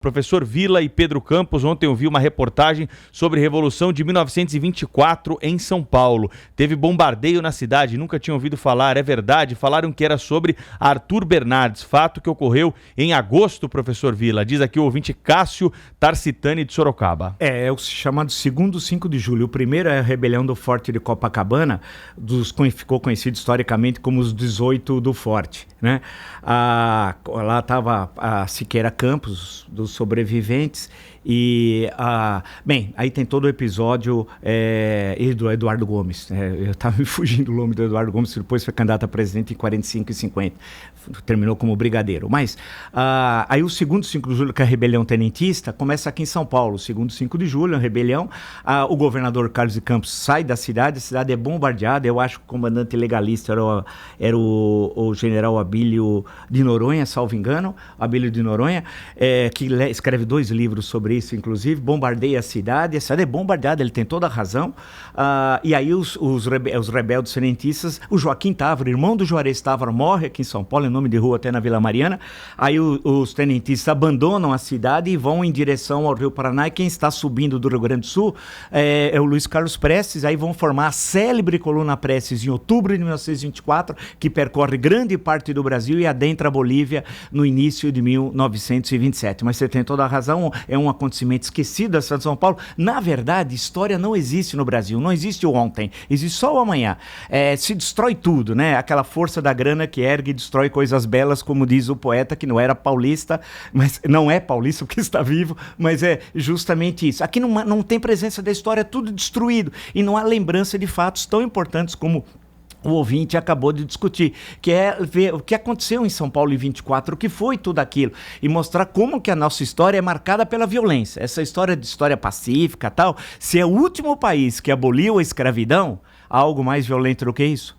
Professor Vila e Pedro Campos, ontem eu vi uma reportagem sobre a Revolução de 1924 em São Paulo. Teve bombardeio na cidade, nunca tinha ouvido falar, é verdade? Falaram que era sobre Arthur Bernardes, fato que ocorreu em agosto, professor Vila. Diz aqui o ouvinte Cássio Tarcitani de Sorocaba. É o chamado segundo 5 de julho. O primeiro é a rebelião do Forte de Copacabana, ficou conhecido historicamente como os 18 do Forte, né? Lá estava a Siqueira Campos, dos sobreviventes, e bem, aí tem todo o episódio do Eduardo Gomes, eu estava me fugindo do nome do Eduardo Gomes, que depois foi candidato a presidente em 45 e 50, terminou como brigadeiro, mas aí o segundo 5 de julho, que é a rebelião tenentista, começa aqui em São Paulo. O segundo 5 de julho, a rebelião, o governador Carlos de Campos sai da cidade, a cidade é bombardeada. Eu acho que o comandante legalista era o general Abílio de Noronha, salvo engano, Abílio de Noronha, que escreve 2 livros sobre isso, inclusive. Bombardeia a cidade é bombardeada, ele tem toda a razão. E aí os rebeldes tenentistas, o Joaquim Távora, irmão do Juarez Távora, morre aqui em São Paulo, em nome de rua, até na Vila Mariana. Aí os tenentistas abandonam a cidade e vão em direção ao Rio Paraná, e quem está subindo do Rio Grande do Sul é o Luiz Carlos Prestes. Aí vão formar a célebre coluna Prestes em outubro de 1924, que percorre grande parte do Brasil e adentra a Bolívia no início de 1927. Mas você tem toda a razão, é um acontecimento esquecido da cidade de São Paulo. Na verdade, história não existe no Brasil, não existe o ontem, existe só o amanhã. Se destrói tudo, né? Aquela força da grana que ergue e destrói coisas belas, como diz o poeta, que não era paulista, mas não é paulista porque está vivo, mas é justamente isso. Aqui não tem presença da história, é tudo destruído, e não há lembrança de fatos tão importantes como o ouvinte acabou de discutir, que é ver o que aconteceu em São Paulo em 24, o que foi tudo aquilo, e mostrar como que a nossa história é marcada pela violência. Essa história de história pacífica, tal, se é o último país que aboliu a escravidão, há algo mais violento do que isso?